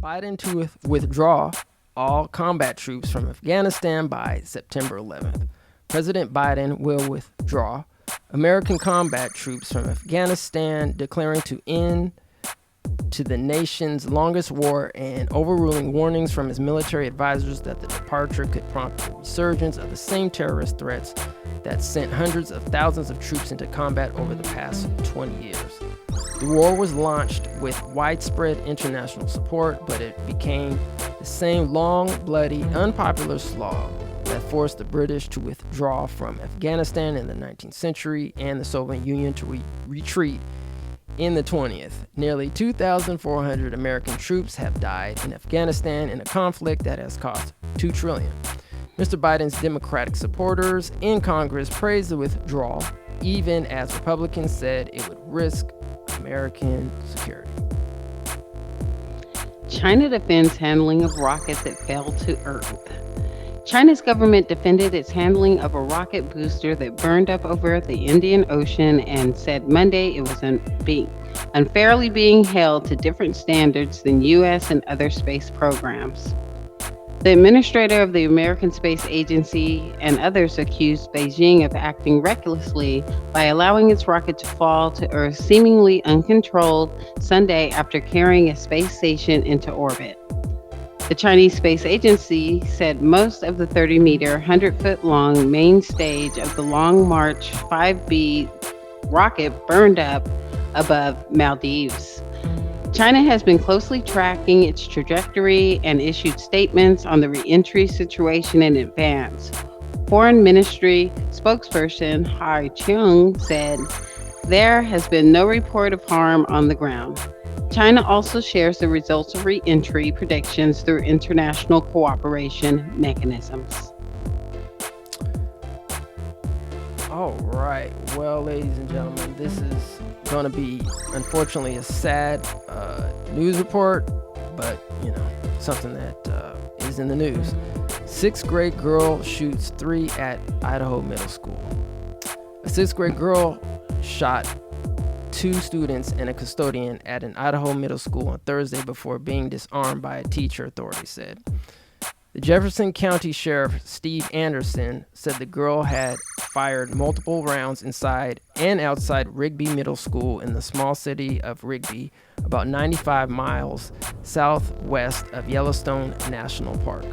Biden to withdraw all combat troops from Afghanistan by September 11th. President Biden will withdraw American combat troops from Afghanistan, declaring to end to the nation's longest war and overruling warnings from his military advisors that the departure could prompt a resurgence of the same terrorist threats that sent hundreds of thousands of troops into combat over the past 20 years. The war was launched with widespread international support, but it became the same long, bloody, unpopular slog that forced the British to withdraw from Afghanistan in the 19th century and the Soviet Union to retreat in the 20th. Nearly 2,400 American troops have died in Afghanistan in a conflict that has cost $2 trillion. Mr. Biden's Democratic supporters in Congress praised the withdrawal, even as Republicans said it would risk American security. China defends handling of rocket that fell to Earth. China's government defended its handling of a rocket booster that burned up over the Indian Ocean and said Monday it was unfairly being held to different standards than U.S. and other space programs. The administrator of the American Space Agency and others accused Beijing of acting recklessly by allowing its rocket to fall to Earth seemingly uncontrolled Sunday after carrying a space station into orbit. The Chinese Space Agency said most of the 30-meter, 100-foot-long main stage of the Long March 5B rocket burned up above Maldives. China has been closely tracking its trajectory and issued statements on the re-entry situation in advance. Foreign Ministry spokesperson Hai Chung said there has been no report of harm on the ground. China also shares the results of re-entry predictions through international cooperation mechanisms. All right. Well, ladies and gentlemen, this is going to be, unfortunately, a sad news report, but, something that is in the news. Sixth grade girl shoots 3 at Idaho middle school. A sixth grade girl shot 2 students and a custodian at an Idaho middle school on Thursday before being disarmed by a teacher, authorities said. The Jefferson County Sheriff Steve Anderson said the girl had fired multiple rounds inside and outside Rigby Middle School in the small city of Rigby, about 95 miles southwest of Yellowstone National Park.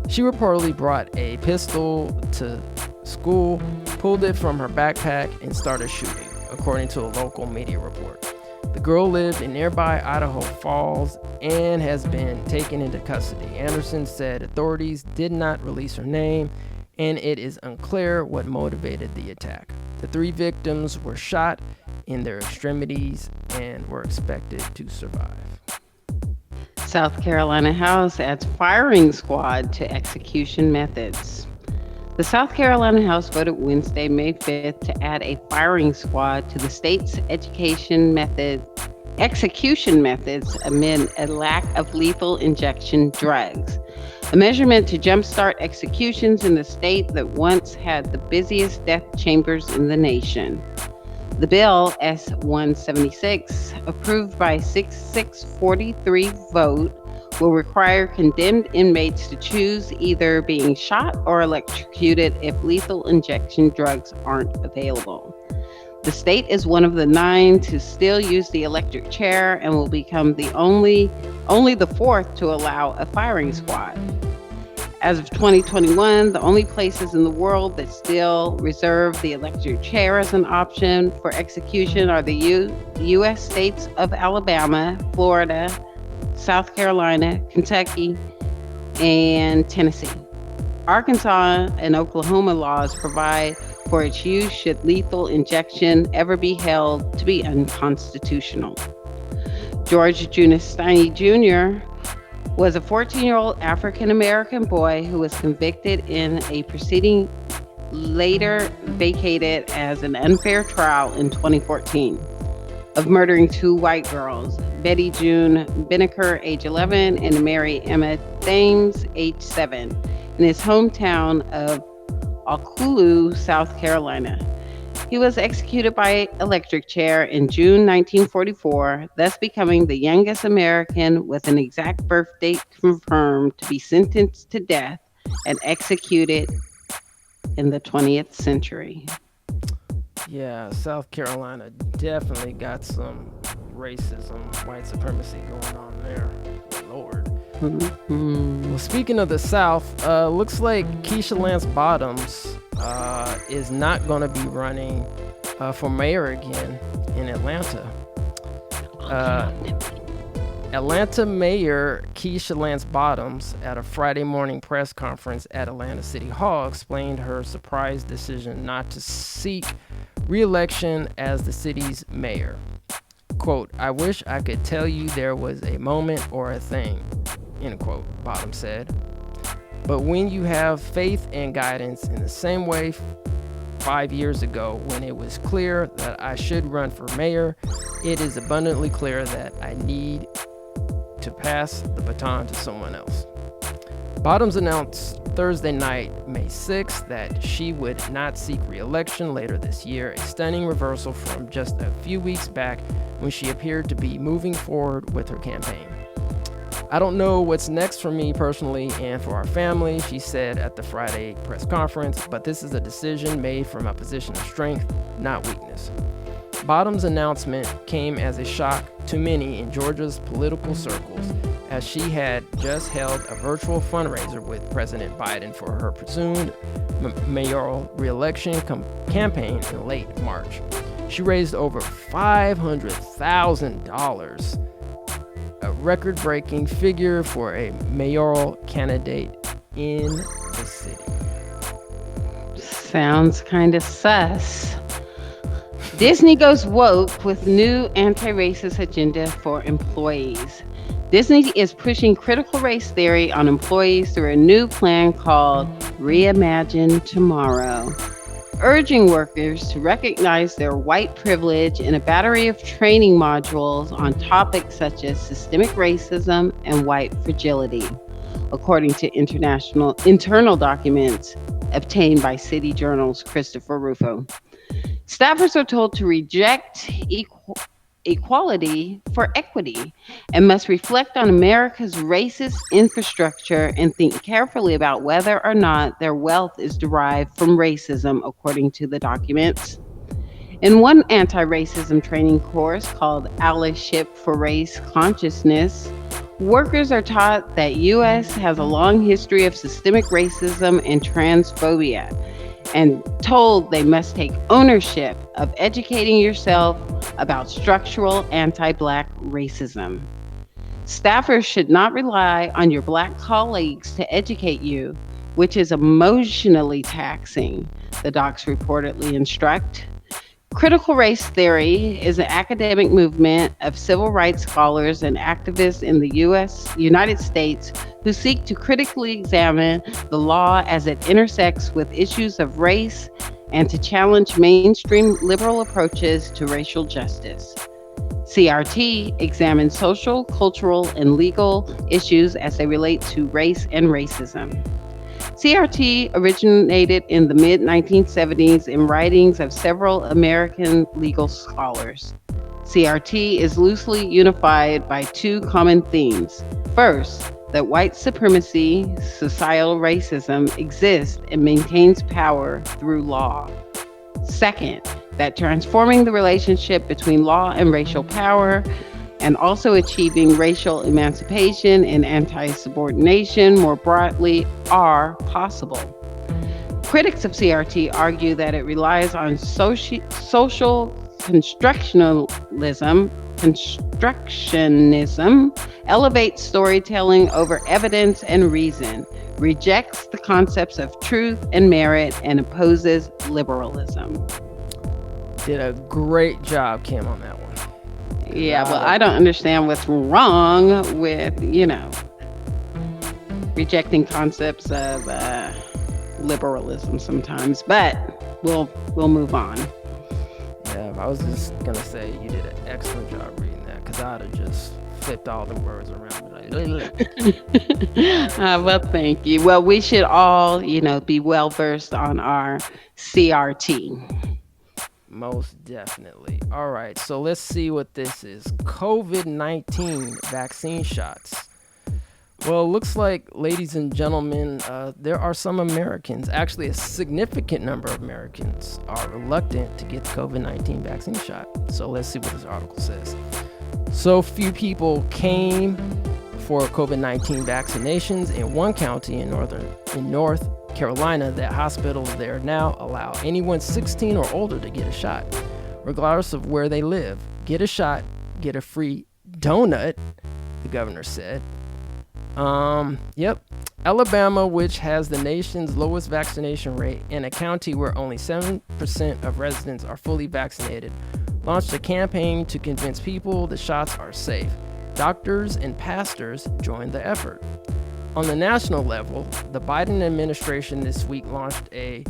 She reportedly brought a pistol to school, pulled it from her backpack, and started shooting, according to a local media report. The girl lived in nearby Idaho Falls and has been taken into custody. Anderson said authorities did not release her name, and it is unclear what motivated the attack. The 3 victims were shot in their extremities and were expected to survive. South Carolina House adds firing squad to execution methods. The South Carolina House voted Wednesday, May 5th, to add a firing squad to the state's execution methods amid a lack of lethal injection drugs. A measurement to jumpstart executions in the state that once had the busiest death chambers in the nation. The bill, S-176, approved by 643 vote, will require condemned inmates to choose either being shot or electrocuted if lethal injection drugs aren't available. The state is one of the 9 to still use the electric chair and will become only the 4th to allow a firing squad. As of 2021, the only places in the world that still reserve the electric chair as an option for execution are the U.S. states of Alabama, Florida, South Carolina, Kentucky, and Tennessee. Arkansas and Oklahoma laws provide for its use should lethal injection ever be held to be unconstitutional. George Jonas Steiny Jr. was a 14-year-old African-American boy who was convicted in a proceeding later vacated as an unfair trial in 2014 of murdering 2 white girls, Betty June Binnicker, age 11, and Mary Emma Thames, age 7, in his hometown of Okolue, South Carolina. He was executed by electric chair in June 1944, thus becoming the youngest American with an exact birth date confirmed to be sentenced to death and executed in the 20th century. Yeah, South Carolina definitely got some racism, white supremacy going on there. Lord. Mhm. Well, speaking of the South, looks like Keisha Lance Bottoms is not going to be running for mayor again in Atlanta. Uh, Atlanta Mayor Keisha Lance Bottoms, at a Friday morning press conference at Atlanta City Hall, explained her surprise decision not to seek re-election as the city's mayor. Quote, "I wish I could tell you there was a moment or a thing," end quote, Bottoms said. "But when you have faith and guidance in the same way 5 years ago when it was clear that I should run for mayor, it is abundantly clear that I need to pass the baton to someone else." Bottoms announced Thursday night, May 6th, that she would not seek re-election later this year, a stunning reversal from just a few weeks back when she appeared to be moving forward with her campaign. "I don't know what's next for me personally and for our family," she said at the Friday press conference, "but this is a decision made from a position of strength, not weakness." Bottoms' announcement came as a shock to many in Georgia's political circles, as she had just held a virtual fundraiser with President Biden for her presumed mayoral re-election campaign in late March. She raised over $500,000, a record-breaking figure for a mayoral candidate in the city. Sounds kind of sus. Disney goes woke with new anti-racist agenda for employees. Disney is pushing critical race theory on employees through a new plan called Reimagine Tomorrow, urging workers to recognize their white privilege in a battery of training modules on topics such as systemic racism and white fragility, according to internal documents obtained by City Journal's Christopher Rufo. Staffers are told to reject equality for equity and must reflect on America's racist infrastructure and think carefully about whether or not their wealth is derived from racism, according to the documents. In one anti-racism training course called Allyship for Race Consciousness, workers are taught that U.S. has a long history of systemic racism and transphobia, and told they must take ownership of educating yourself about structural anti-Black racism. Staffers should not rely on your Black colleagues to educate you, which is emotionally taxing, the docs reportedly instruct. Critical race theory is an academic movement of civil rights scholars and activists in the United States who seek to critically examine the law as it intersects with issues of race and to challenge mainstream liberal approaches to racial justice. CRT examines social, cultural, and legal issues as they relate to race and racism. CRT originated in the mid-1970s in writings of several American legal scholars. CRT is loosely unified by two common themes. First, that white supremacy, societal racism, exists and maintains power through law. Second, that transforming the relationship between law and racial power and also achieving racial emancipation and anti-subordination more broadly are possible. Critics of CRT argue that it relies on social constructionism, elevates storytelling over evidence and reason, rejects the concepts of truth and merit, and opposes liberalism. Did a great job, Kim, on that one. Yeah, well, I don't understand what's wrong with, rejecting concepts of liberalism sometimes, but we'll move on. Yeah, I was just gonna say you did an excellent job reading that, because I'd have just flipped all the words around. Well, thank you. Well, we should all, be well versed on our CRT. Most definitely. All right, so let's see what this is. COVID-19 vaccine shots. Well, it looks like, ladies and gentlemen, there are some Americans, actually a significant number of Americans, are reluctant to get the COVID-19 vaccine shot. So let's see what this article says. So few people came for COVID-19 vaccinations in one county in North Carolina that hospitals there now allow anyone 16 or older to get a shot, regardless of where they live. Get a shot, get a free donut, the governor said. Yep. Alabama, which has the nation's lowest vaccination rate in a county where only 7% of residents are fully vaccinated, launched a campaign to convince people the shots are safe. Doctors and pastors joined the effort. On the national level, the Biden administration this week launched a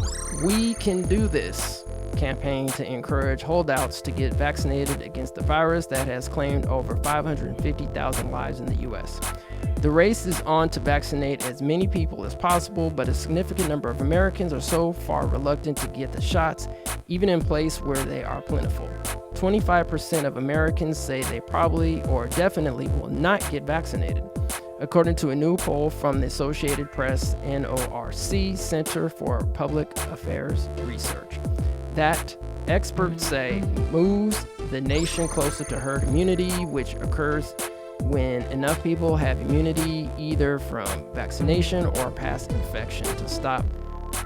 "We Can Do This" campaign to encourage holdouts to get vaccinated against the virus that has claimed over 550,000 lives in the U.S. The race is on to vaccinate as many people as possible, but a significant number of Americans are so far reluctant to get the shots, even in places where they are plentiful. 25% of Americans say they probably or definitely will not get vaccinated, according to a new poll from the Associated Press NORC Center for Public Affairs Research. That, experts say, moves the nation closer to herd immunity, which occurs when enough people have immunity either from vaccination or past infection to stop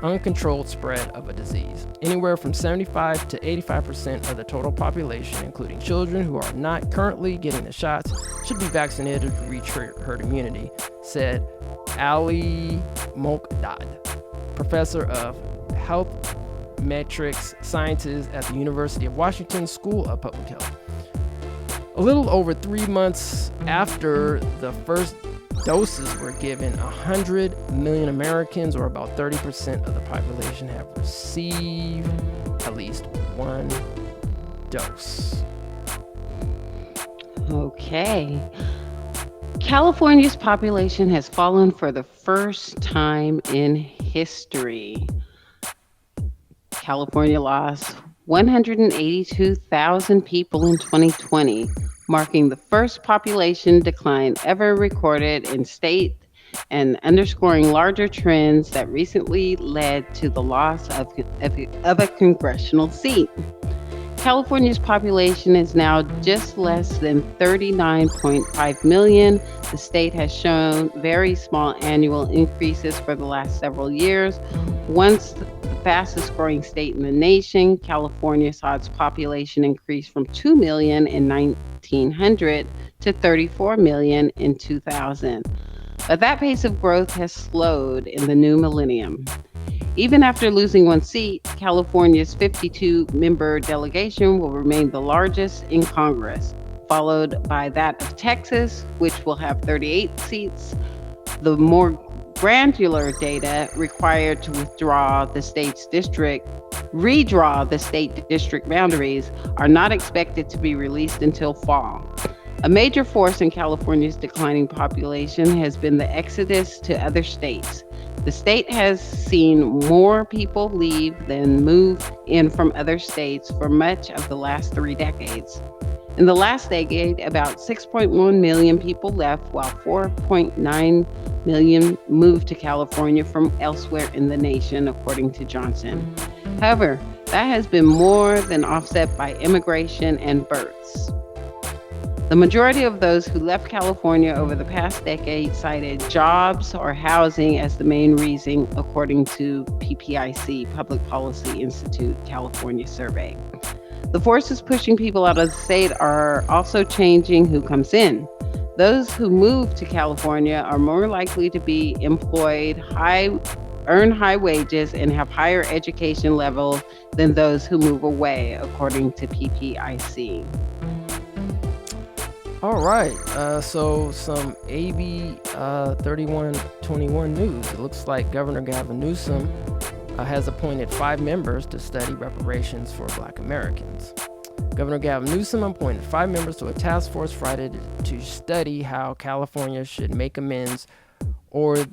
uncontrolled spread of a disease. Anywhere from 75 to 85% of the total population, including children who are not currently getting the shots, should be vaccinated to reach herd immunity, said Ali Mokdad, professor of health metrics sciences at the University of Washington School of Public Health. A little over 3 months after the first doses were given, 100 million Americans, or about 30% of the population, have received at least one dose. Okay. California's population has fallen for the first time in history. California lost 182,000 people in 2020, marking the first population decline ever recorded in state and underscoring larger trends that recently led to the loss of a congressional seat. California's population is now just less than 39.5 million. The state has shown very small annual increases for the last several years. Once the fastest growing state in the nation, California saw its population increase from 2 million in 1900 to 34 million in 2000. But that pace of growth has slowed in the new millennium. Even after losing one seat, California's 52-member delegation will remain the largest in Congress, followed by that of Texas, which will have 38 seats. The more granular data required to redraw the state district boundaries are not expected to be released until fall. A major force in California's declining population has been the exodus to other states. The state has seen more people leave than move in from other states for much of the last 3 decades. In the last decade, about 6.1 million people left, while 4.9 million moved to California from elsewhere in the nation, according to Johnson. However, that has been more than offset by immigration and births. The majority of those who left California over the past decade cited jobs or housing as the main reason, according to PPIC, Public Policy Institute California survey. The forces pushing people out of the state are also changing who comes in. Those who move to California are more likely to be employed, earn high wages, and have higher education levels than those who move away, according to PPIC. All right, so some AB 3121 news. It looks like Governor Gavin Newsom has appointed 5 members to study reparations for Black Americans. Governor Gavin Newsom appointed 5 members to a task force Friday to study how California should make amends or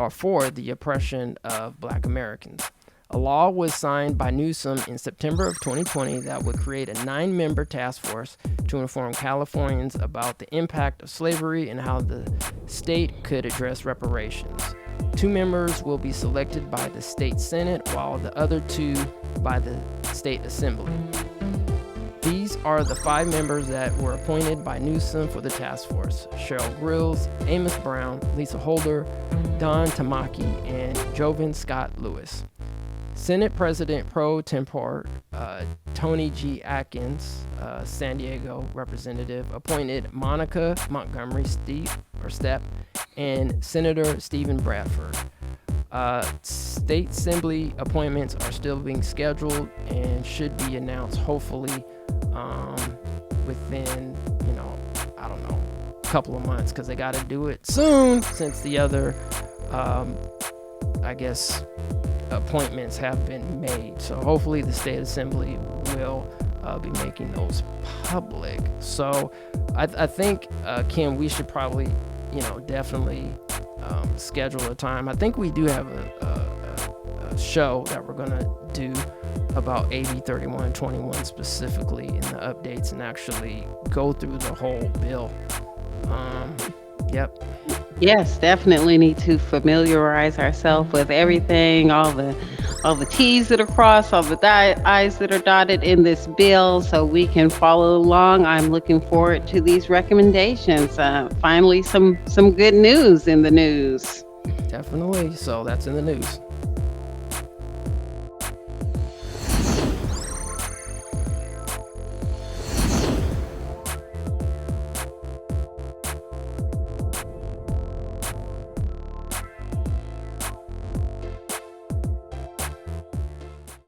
for the oppression of Black Americans. A law was signed by Newsom in September of 2020 that would create a 9-member task force to inform Californians about the impact of slavery and how the state could address reparations. 2 members will be selected by the state Senate, while the other 2 by the state Assembly. These are the 5 members that were appointed by Newsom for the task force: Cheryl Grills, Amos Brown, Lisa Holder, Don Tamaki, and Jovan Scott Lewis. Senate President pro tempore Tony G. Atkins, San Diego representative, appointed Monica Montgomery Stepp and Senator Stephen Bradford. State Assembly appointments are still being scheduled and should be announced hopefully within, I don't know, a couple of months, because they got to do it soon since the other, I guess, appointments have been made. So hopefully the state assembly will be making those public. So I think, Kim, we should probably, definitely schedule a time. I think we do have a show that we're going to do about AB 3121 specifically in the updates and actually go through the whole bill. Yep. Yes, definitely need to familiarize ourselves with everything, all the T's that are crossed, all the I's that are dotted in this bill, so we can follow along. I'm looking forward to these recommendations. Finally, some good news in the news. Definitely. So that's in the news.